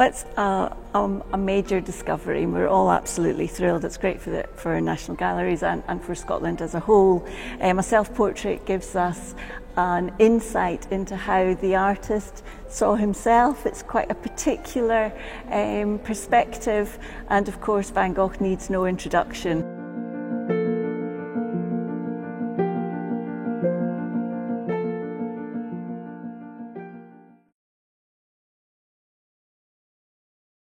Well, it's a major discovery, and we're all absolutely thrilled. It's great for National Galleries and for Scotland as a whole. A self-portrait gives us an insight into how the artist saw himself. It's quite a particular perspective, and of course Van Gogh needs no introduction.